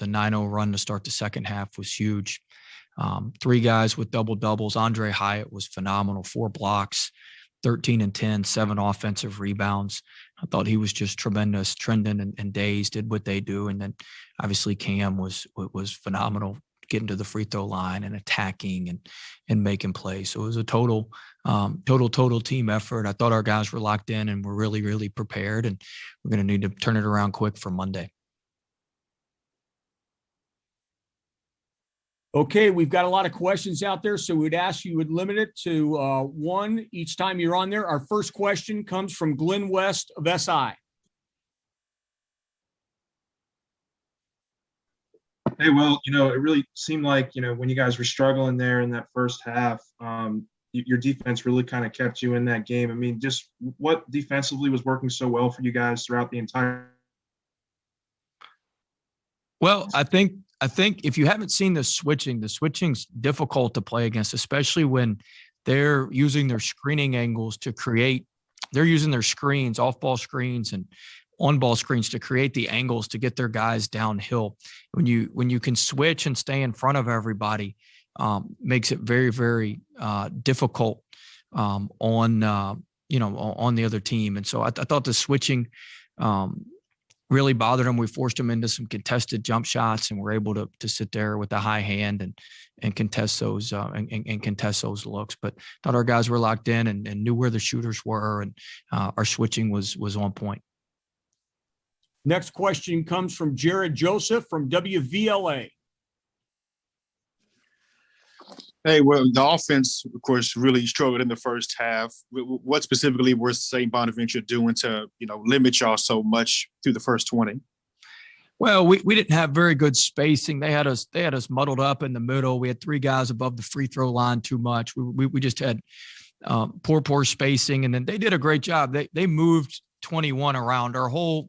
the 9-0 run to start the second half was huge. 3 guys with double doubles. Andre Hyatt was phenomenal. 4 blocks, 13 and 10, 7 offensive rebounds. I thought he was just tremendous. Trendon and Days did what they do. And then obviously Cam was phenomenal, getting to the free throw line and attacking and making plays. So it was a total team effort. I thought our guys were locked in and were really, really prepared, and we're going to need to turn it around quick for Monday. Okay, we've got a lot of questions out there, so we'd ask you would limit it to 1 each time you're on there. Our first question comes from Glenn West of SI. Hey, well, it really seemed like, when you guys were struggling there in that first half, your defense really kind of kept you in that game. I mean, just what defensively was working so well for you guys throughout the entire? Well, I think if you haven't seen the switching's difficult to play against, especially when they're using their screening angles to create. They're using their screens, off-ball screens and on-ball screens to create the angles to get their guys downhill. When you can switch and stay in front of everybody, makes it very, very difficult on the other team. And so I thought the switching really bothered them. We forced them into some contested jump shots, and we're able to sit there with a high hand and contest those and contest those looks. But thought our guys were locked in and knew where the shooters were, and our switching was on point. Next question comes from Jared Joseph from WVLA. Hey, well, the offense, of course, really struggled in the first half. What specifically was St. Bonaventure doing to, limit y'all so much through the first 20? Well, we didn't have very good spacing. They had us muddled up in the middle. We had 3 guys above the free throw line too much. We just had poor spacing, and then they did a great job. They moved 21 around. Our whole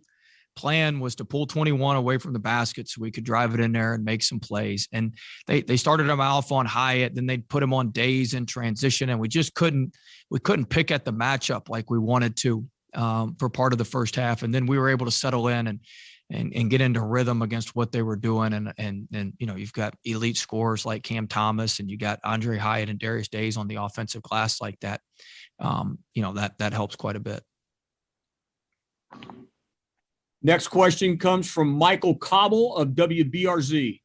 plan was to pull 21 away from the basket so we could drive it in there and make some plays. And they started him off on Hyatt, then they'd put him on Days in transition, and we couldn't pick at the matchup like we wanted to for part of the first half. And then we were able to settle in and get into rhythm against what they were doing. And you've got elite scorers like Cam Thomas, and you got Andre Hyatt and Darius Days on the offensive glass like that. That helps quite a bit. Next question comes from Michael Cobble of WBRZ.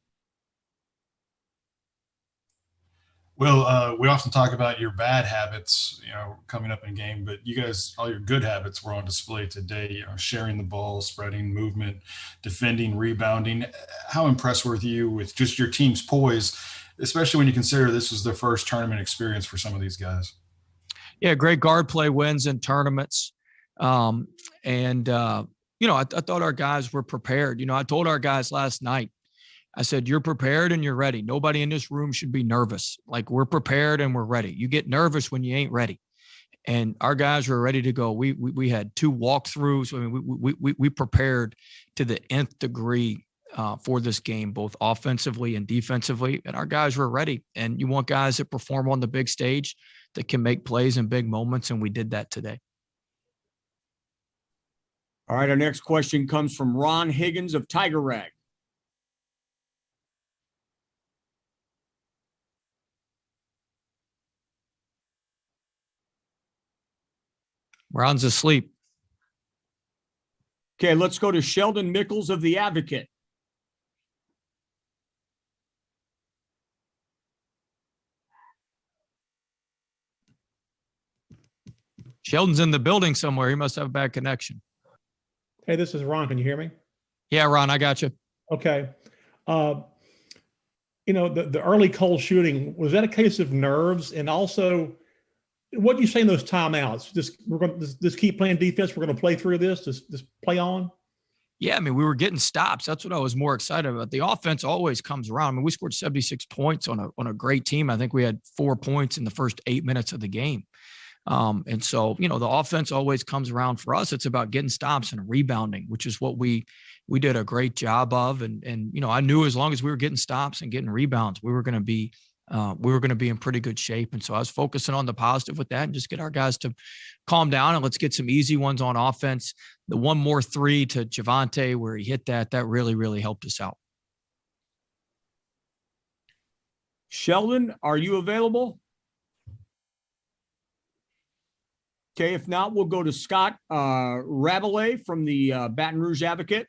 Well, we often talk about your bad habits, coming up in game, but you guys, all your good habits were on display today, sharing the ball, spreading, movement, defending, rebounding. How impressed were you with just your team's poise, especially when you consider this was their first tournament experience for some of these guys? Yeah, great guard play wins in tournaments. I thought our guys were prepared. I told our guys last night, I said, you're prepared and you're ready. Nobody in this room should be nervous. Like, we're prepared and we're ready. You get nervous when you ain't ready. And our guys were ready to go. We had 2 walkthroughs. I mean, we prepared to the nth degree for this game, both offensively and defensively. And our guys were ready. And you want guys that perform on the big stage that can make plays in big moments. And we did that today. All right, our next question comes from Ron Higgins of Tiger Rag. Ron's asleep. Okay, let's go to Sheldon Mickles of The Advocate. Sheldon's in the building somewhere. He must have a bad connection. Hey, this is Ron. Can you hear me? Yeah, Ron, I got you. Okay. The early cold shooting, was that a case of nerves? And also, what do you say in those timeouts? We're going to just keep playing defense. We're going to play through this. Just play on. Yeah, I mean, we were getting stops. That's what I was more excited about. The offense always comes around. I mean, we scored 76 points on a great team. I think we had 4 points in the first 8 minutes of the game. And so, the offense always comes around. For us, it's about getting stops and rebounding, which is what we did a great job of. And I knew as long as we were getting stops and getting rebounds, we were going to be in pretty good shape. And so I was focusing on the positive with that and just get our guys to calm down and let's get some easy ones on offense. The one more 3 to Javante where he hit that really, really helped us out. Sheldon, are you available? Okay, if not, we'll go to Scott Rabelais from the Baton Rouge Advocate.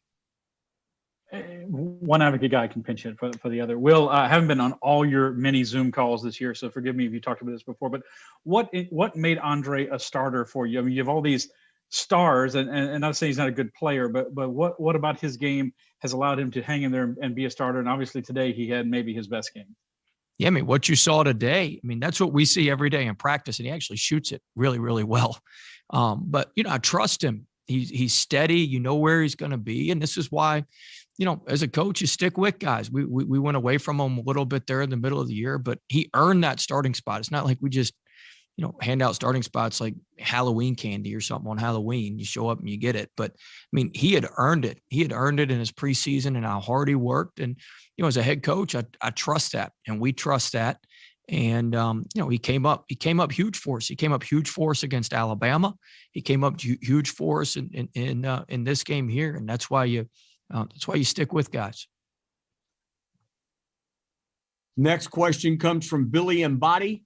One advocate guy can pinch hit for the other. Will, I haven't been on all your many Zoom calls this year, so forgive me if you talked about this before, but what made Andre a starter for you? I mean, you have all these stars, and not saying he's not a good player, but what about his game has allowed him to hang in there and be a starter? And obviously today he had maybe his best game. Yeah, I mean, what you saw today, I mean, that's what we see every day in practice, and he actually shoots it really, really well. But, I trust him. He's steady. You know where he's going to be. And this is why, as a coach, you stick with guys. We went away from him a little bit there in the middle of the year, but he earned that starting spot. It's not like we just, hand out starting spots like Halloween candy or something on Halloween. You show up and you get it. But I mean, he had earned it. He had earned it in his preseason and how hard he worked. And, as a head coach, I trust that, and we trust that. And, he came up huge for us. He came up huge for us against Alabama. He came up huge for us in this game here. And that's why you stick with guys. Next question comes from Billy Embody.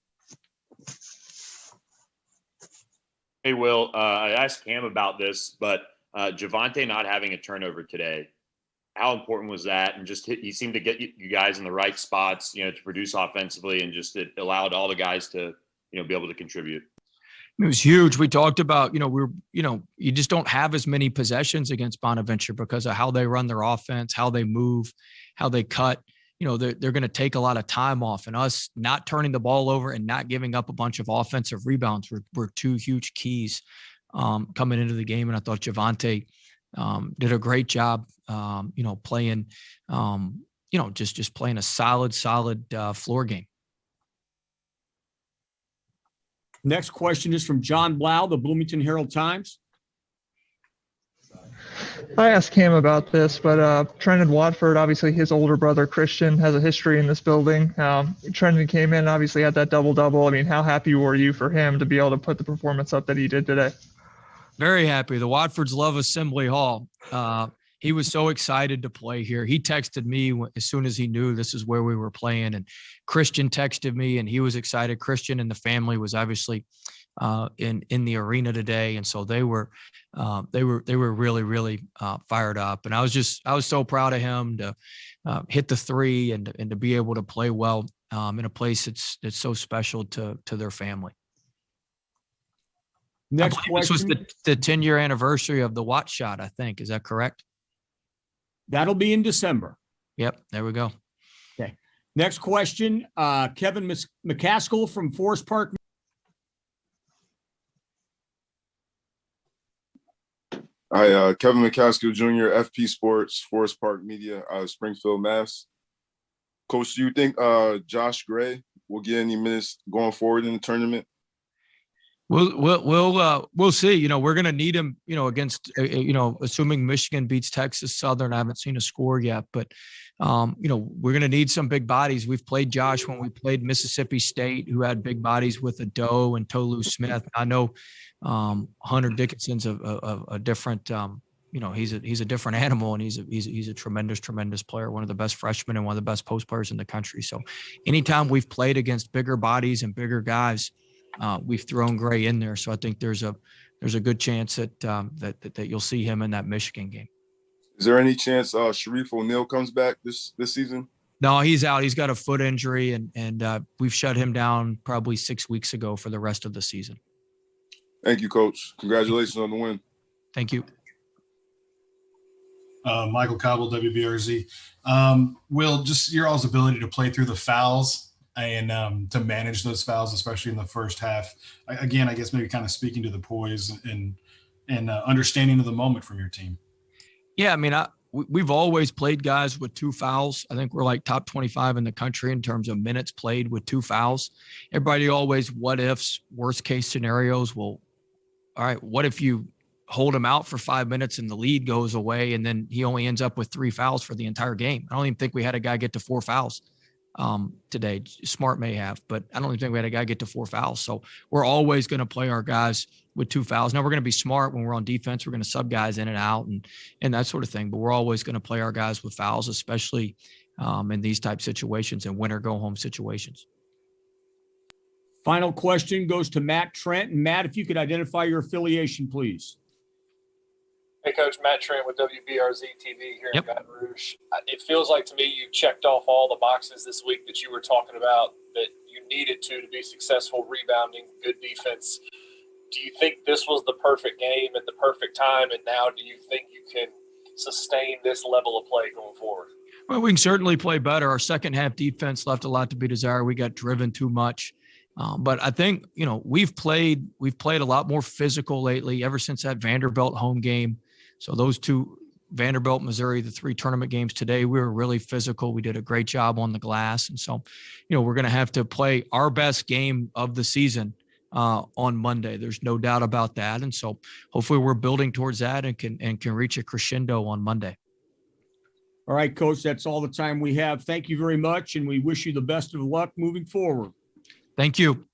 Hey, Will, I asked Cam about this, but Javonte not having a turnover today, how important was that? And just he seemed to get you guys in the right spots, to produce offensively, and just it allowed all the guys to, be able to contribute. It was huge. We talked about, you just don't have as many possessions against Bonaventure because of how they run their offense, how they move, how they cut. They're going to take a lot of time off, and us not turning the ball over and not giving up a bunch of offensive rebounds were two huge keys coming into the game. And I thought Javonte did a great job, playing, just playing a solid floor game. Next question is from John Blau, the Bloomington Herald Times. I asked Cam about this, but Trendon Watford, obviously his older brother Christian, has a history in this building. Trendon came in, obviously had that double-double. I mean, how happy were you for him to be able to put the performance up that he did today? Very happy. The Watfords love Assembly Hall. He was so excited to play here. He texted me as soon as he knew this is where we were playing, and Christian texted me, and he was excited. Christian and the family was obviously in the arena today, and so they were really, really fired up. And I was so proud of him to hit the three and to be able to play well in a place that's so special to their family. Next question. This was the 10-year anniversary of the Watt shot, I think. Is that correct? That'll be in December. Yep, there we go. Okay. Next question, Kevin McCaskill from Forest Park. Hi, Kevin McCaskill Jr., FP Sports, Forest Park Media, Springfield, Mass. Coach, do you think Josh Gray will get any minutes going forward in the tournament? We'll see. We're going to need him, against, assuming Michigan beats Texas Southern. I haven't seen a score yet, but, we're going to need some big bodies. We've played Josh when we played Mississippi State, who had big bodies with Ado and Tolu Smith. I know Hunter Dickinson's a different, he's a different animal, and he's a tremendous player, one of the best freshmen and one of the best post players in the country. So anytime we've played against bigger bodies and bigger guys, we've thrown Gray in there. So I think there's a good chance that you'll see him in that Michigan game. Is there any chance Sharif O'Neal comes back this season? No, he's out. He's got a foot injury, and we've shut him down probably 6 weeks ago for the rest of the season. Thank you, Coach. Congratulations on the win. Thank you. Michael Cobble, WBRZ. Will, just your all's ability to play through the fouls and to manage those fouls, especially in the first half. Again, I guess maybe kind of speaking to the poise and understanding of the moment from your team. Yeah, I mean, we've always played guys with 2 fouls. I think we're like top 25 in the country in terms of minutes played with 2 fouls. Everybody always what ifs, worst case scenarios. Well, all right, what if you hold him out for 5 minutes and the lead goes away and then he only ends up with 3 fouls for the entire game? I don't even think we had a guy get to 4 fouls today. Smart may have, but I don't even think we had a guy get to 4 fouls. So we're always going to play our guys with 2 fouls. Now we're going to be smart when we're on defense. We're going to sub guys in and out and that sort of thing, but we're always going to play our guys with fouls, especially in these type situations and win or go home situations. Final question goes to Matt Trent. And Matt, if you could identify your affiliation, please. Hey, Coach, Matt Trent with WBRZ TV here Yep. in Baton Rouge. It feels like to me you checked off all the boxes this week that you were talking about that you needed to be successful, rebounding, good defense. Do you think this was the perfect game at the perfect time? And now do you think you can sustain this level of play going forward? Well, we can certainly play better. Our second half defense left a lot to be desired. We got driven too much. But I think, we've played a lot more physical lately ever since that Vanderbilt home game. So those two, Vanderbilt, Missouri, the 3 tournament games today, we were really physical. We did a great job on the glass. And so, we're going to have to play our best game of the season on Monday. There's no doubt about that. And so hopefully we're building towards that and can reach a crescendo on Monday. All right, Coach, that's all the time we have. Thank you very much, and we wish you the best of luck moving forward. Thank you.